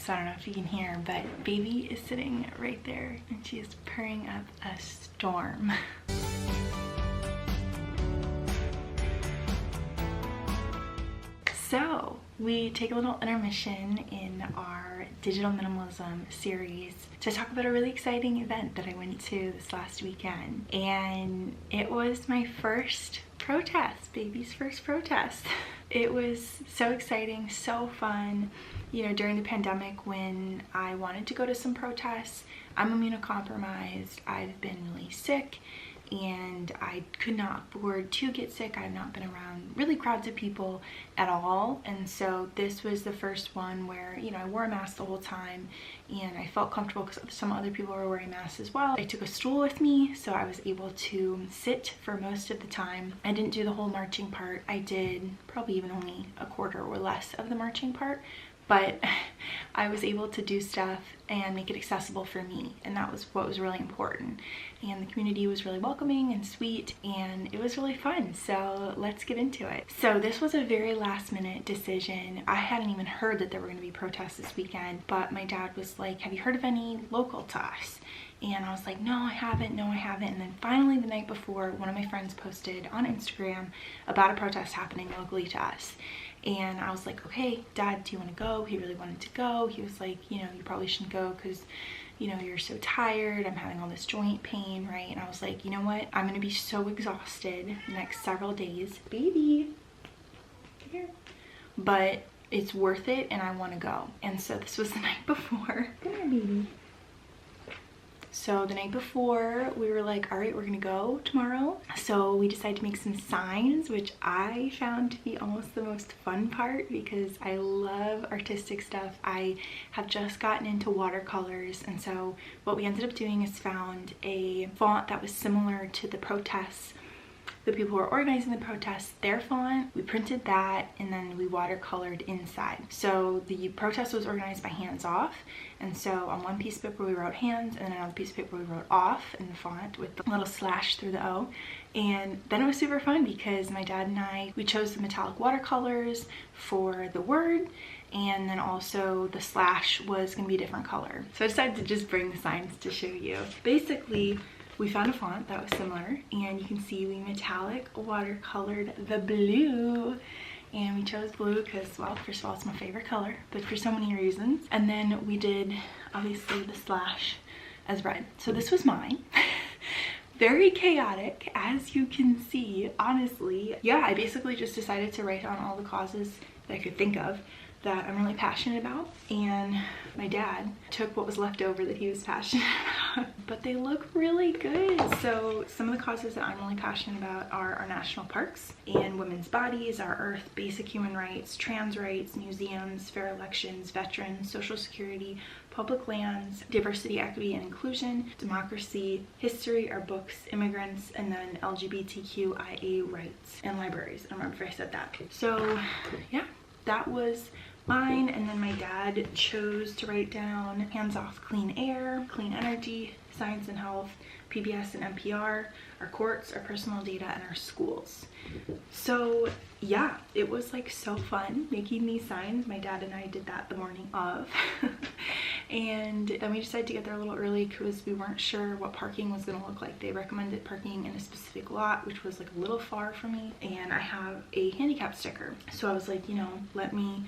so I don't know if you can hear, but baby is sitting right there and she is purring up a storm. So we take a little intermission in our digital minimalism series to talk about a really exciting event that I went to this last weekend, and it was my first protest, baby's first protest. It was so exciting, so fun. You know, during the pandemic when I wanted to go to some protests, I'm immunocompromised, I've been really sick, and I could not afford to get sick. I've not been around really crowds of people at all, and so this was the first one where, you know, I wore a mask the whole time and I felt comfortable because some other people were wearing masks as well. I took a stool with me, so I was able to sit for most of the time. I didn't do the whole marching part. I did probably even only a quarter or less of the marching part, but I was able to do stuff and make it accessible for me, and that was what was really important. And the community was really welcoming and sweet, and it was really fun. So let's get into it. So this was a very last minute decision. I hadn't even heard that there were going to be protests this weekend, but my dad was like, have you heard of any local to us? And I was like, no, I haven't. And then finally the night before, one of my friends posted on Instagram about a protest happening locally to us. And I was like, okay, Dad, do you want to go? He really wanted to go. He was like, you know, you probably shouldn't go because, you know, you're so tired. I'm having all this joint pain, right? And I was like, you know what? I'm going to be so exhausted the next several days. Baby, here. But it's worth it and I want to go. And so this was the night before. Come here, baby. So the night before, we were like, all right, we're gonna go tomorrow. So we decided to make some signs, which I found to be almost the most fun part because I love artistic stuff. I have just gotten into watercolors, and so what we ended up doing is found a font that was similar to the protests. The people who were organizing the protests, their font, we printed that, and then we watercolored inside. So the protest was organized by hands off, and so on one piece of paper we wrote hands, and then another piece of paper we wrote off in the font with the little slash through the O. And then it was super fun because my dad and I, we chose the metallic watercolors for the word, and then also the slash was gonna be a different color. So I decided to just bring the signs to show you. Basically, we found a font that was similar, and you can see we metallic watercolored the blue, and we chose blue because, well, first of all, it's my favorite color, but for so many reasons. And then we did obviously the slash as red. So this was mine. Very chaotic, as you can see, honestly. Yeah, I basically just decided to write down all the causes that I could think of that I'm really passionate about, and my dad took what was left over that he was passionate about. But they look really good. So some of the causes that I'm really passionate about are our national parks and women's bodies, our earth, basic human rights, trans rights, museums, fair elections, veterans, social security, public lands, diversity, equity, and inclusion, democracy, history, our books, immigrants, and then LGBTQIA rights, and libraries. I don't remember if I said that. So yeah, that was mine. And then my dad chose to write down hands off clean air, clean energy, science and health, PBS and NPR, our courts, our personal data, and our schools. So yeah, it was like so fun making these signs. My dad and I did that the morning of. And then we decided to get there a little early because we weren't sure what parking was going to look like. They recommended parking in a specific lot, which was like a little far from me, and I have a handicap sticker. So I was like, you know, let me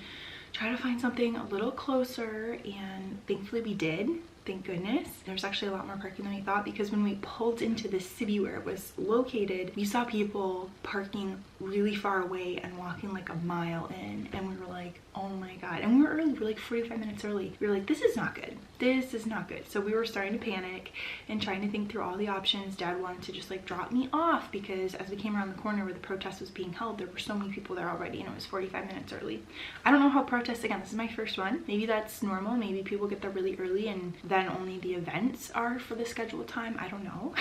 try to find something a little closer, and thankfully we did. Thank goodness. There's actually a lot more parking than we thought, because when we pulled into the city where it was located, we saw people parking really far away and walking like a mile in, and we were like, oh my god. And we were early, we were like 45 minutes early. We were like, this is not good. This is not good. So we were starting to panic and trying to think through all the options. Dad wanted to just like drop me off, because as we came around the corner where the protest was being held, there were so many people there already, and it was 45 minutes early. I don't know how protests, again, this is my first one. Maybe that's normal. Maybe people get there really early and then only the events are for the scheduled time. I don't know.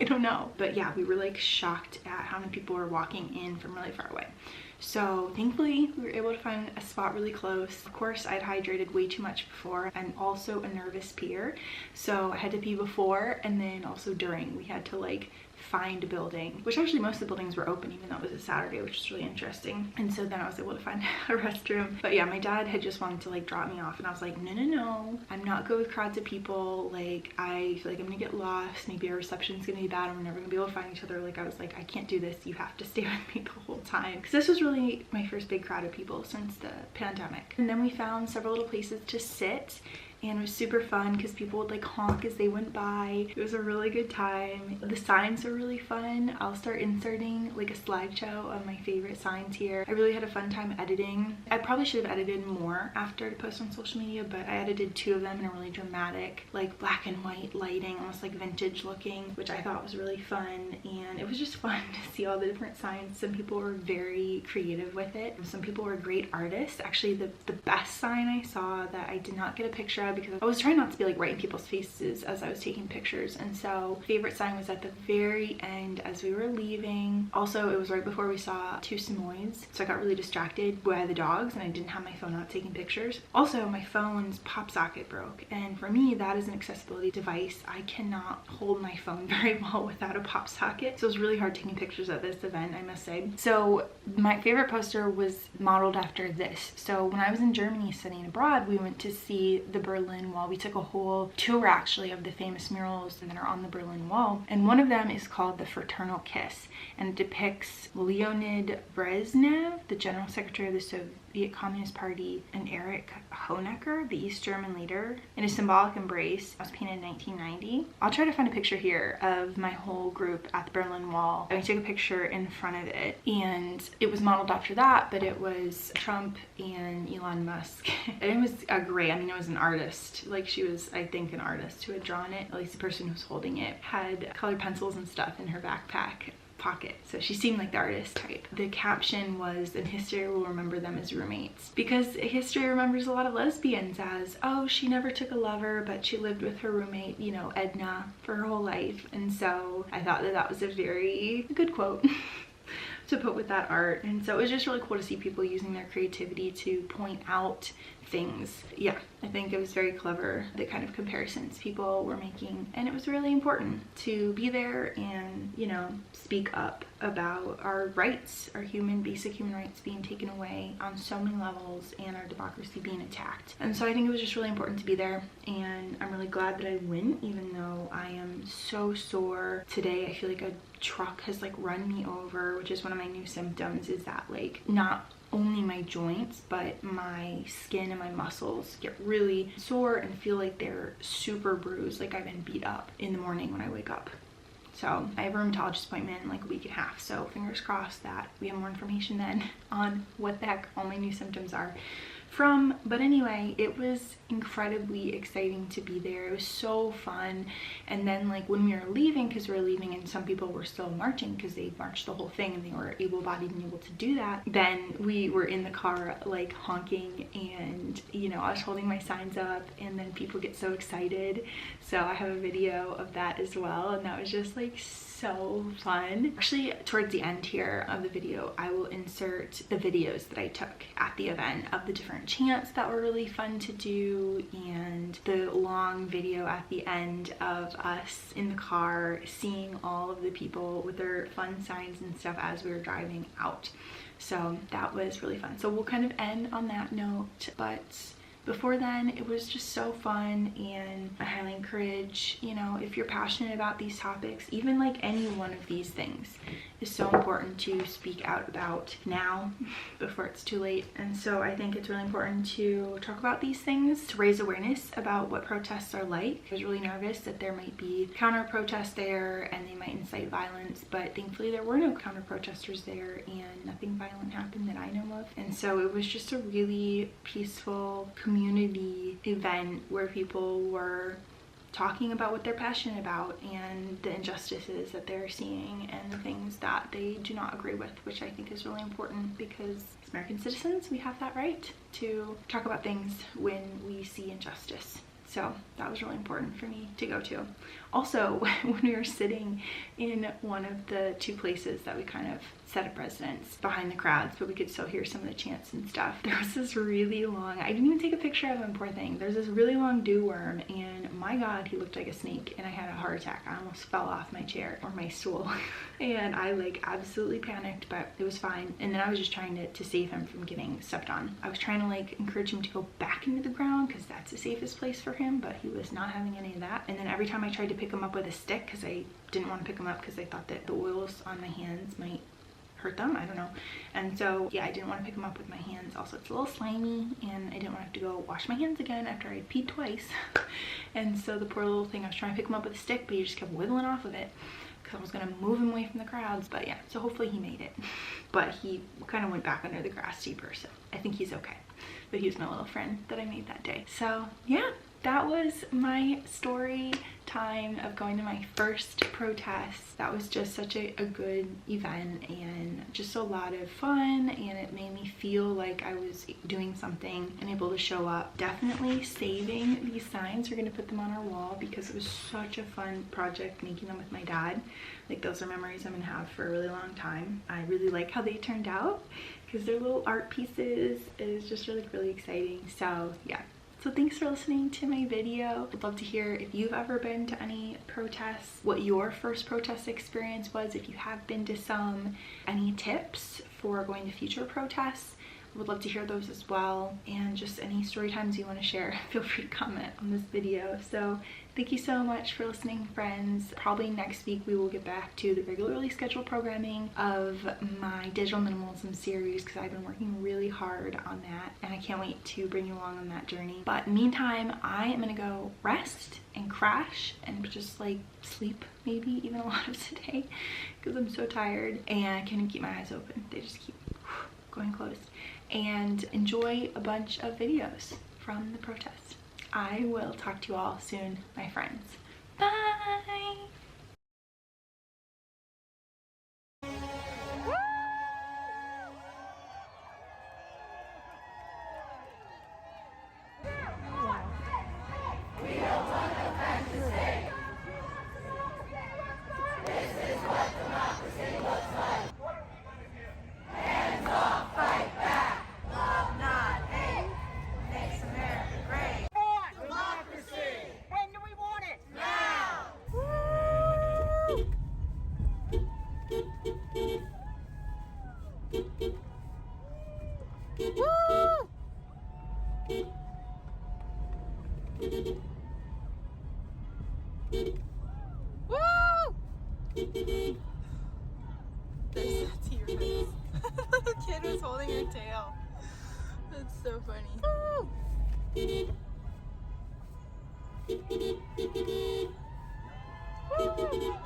I don't know. But yeah, we were like shocked at how many people were walking in from really far away. So thankfully we were able to find a spot really close. Of course, I'd hydrated way too much before. I'm also a nervous peer, so I had to pee before and then also during. We had to like find a building, which actually most of the buildings were open even though it was a Saturday, which is really interesting. And so then I was able to find a restroom. But yeah, my dad had just wanted to like drop me off, and I was like, no, I'm not good with crowds of people. Like, I feel like I'm gonna get lost. Maybe our reception's gonna be bad and we're never gonna be able to find each other. Like, I was like, I can't do this. You have to stay with me the whole time. Because this was really my first big crowd of people since the pandemic. And then we found several little places to sit, and it was super fun because people would like honk as they went by. It was a really good time. The signs were really fun. I'll start inserting like a slideshow of my favorite signs here. I really had a fun time editing. I probably should have edited more after to post on social media, but I edited 2 of them in a really dramatic, like black and white lighting, almost like vintage looking, which I thought was really fun. And it was just fun to see all the different signs. Some people were very creative with it. Some people were great artists. Actually, the best sign I saw that I did not get a picture of because I was trying not to be like right in people's faces as I was taking pictures. And so favorite sign was at the very end as we were leaving. Also, it was right before we saw 2 Samoyeds, so I got really distracted by the dogs and I didn't have my phone out taking pictures. Also, my phone's pop socket broke, and for me that is an accessibility device. I cannot hold my phone very well without a pop socket, so it was really hard taking pictures at this event, I must say. So my favorite poster was modeled after this. So when I was in Germany studying abroad, we went to see the Berlin Wall. We took a whole tour actually of the famous murals that are on the Berlin Wall, and one of them is called the Fraternal Kiss, and it depicts Leonid Brezhnev, the General Secretary of the Soviet Communist Party, and Erich Honecker, the East German leader, in a symbolic embrace. It was painted in 1990. I'll try to find a picture here of my whole group at the Berlin Wall. I took a picture in front of it, and it was modeled after that, but it was Trump and Elon Musk. And it was a great, I mean, it was an artist. Like, she was, I think, an artist who had drawn it. At least the person who was holding it had colored pencils and stuff in her backpack pocket, so she seemed like the artist type. The caption was, "And history will remember them as roommates," because history remembers a lot of lesbians as, oh, she never took a lover, but she lived with her roommate, you know, Edna, for her whole life. And so I thought that that was a very good quote to put with that art. And so it was just really cool to see people using their creativity to point out things. Yeah, I think it was very clever, the kind of comparisons people were making, and it was really important to be there and, you know, speak up about our rights, our basic human rights being taken away on so many levels and our democracy being attacked. And so I think it was just really important to be there, and I'm really glad that I went, even though I am so sore today. I feel like a truck has like run me over, which is one of my new symptoms, is that like not only my joints but my skin and my muscles get really sore and feel like they're super bruised, like I've been beat up in the morning when I wake up. So I have a rheumatologist appointment in like a week and a half, so fingers crossed that we have more information then on what the heck all my new symptoms are from. But anyway, it was incredibly exciting to be there. It was so fun. And then like when we were leaving, because we were leaving and some people were still marching because they marched the whole thing and they were able-bodied and able to do that, then we were in the car like honking, and you know, I was holding my signs up, and then people get so excited. So I have a video of that as well, and that was just like so fun. Actually, towards the end here of the video, I will insert the videos that I took at the event of the different chants that were really fun to do, and the long video at the end of us in the car seeing all of the people with their fun signs and stuff as we were driving out. So that was really fun. So we'll kind of end on that note, but before then, it was just so fun, and I highly encourage, you know, if you're passionate about these topics, even like any one of these things is so important to speak out about now before it's too late. And so I think it's really important to talk about these things, to raise awareness about what protests are like. I was really nervous that there might be counter protests there and they might incite violence, but thankfully there were no counter protesters there and nothing violent happened that I know of. And so it was just a really peaceful community event where people were talking about what they're passionate about and the injustices that they're seeing and the things that they do not agree with, which I think is really important, because as American citizens, we have that right to talk about things when we see injustice. So that was really important for me to go to. Also, when we were sitting in one of the 2 places that we kind of set of presidents behind the crowds, but we could still hear some of the chants and stuff. There was this really long, I didn't even take a picture of him, poor thing. There's this really long dew worm, and my God, he looked like a snake, and I had a heart attack. I almost fell off my chair or my stool. And I like absolutely panicked, but it was fine. And then I was just trying to save him from getting stepped on. I was trying to like encourage him to go back into the ground because that's the safest place for him, but he was not having any of that. And then every time I tried to pick him up with a stick, because I didn't want to pick him up because I thought that the oils on my hands might hurt them, I don't know. And so yeah, I didn't want to pick him up with my hands. Also, it's a little slimy, and I didn't want to have to go wash my hands again after I peed twice. And so the poor little thing, I was trying to pick him up with a stick, but he just kept wiggling off of it because I was gonna move him away from the crowds. But yeah, so hopefully he made it. But he kind of went back under the grass deeper, so I think he's okay. But he was my little friend that I made that day. So yeah, that was my story time of going to my first protest. That was just such a good event and just a lot of fun, and it made me feel like I was doing something and able to show up. Definitely saving these signs. We're gonna put them on our wall because it was such a fun project making them with my dad. Like, those are memories I'm gonna have for a really long time. I really like how they turned out because they're little art pieces. It is just really exciting. So yeah. So thanks for listening to my video. I'd love to hear if you've ever been to any protests, what your first protest experience was, if you have been to some, any tips for going to future protests. I would love to hear those as well, and just any story times you want to share, feel free to comment on this video. So thank you so much for listening, friends. Probably next week we will get back to the regularly scheduled programming of my digital minimalism series because I've been working really hard on that, and I can't wait to bring you along on that journey. But meantime, I am gonna go rest and crash and just like sleep maybe even a lot of today because I'm so tired and I can't even keep my eyes open. They just keep going closed. And enjoy a bunch of videos from the protest. I will talk to you all soon, my friends. Bye! Woo! There's a T-Rex. The kid was holding her tail. That's so funny. Woo! Woo!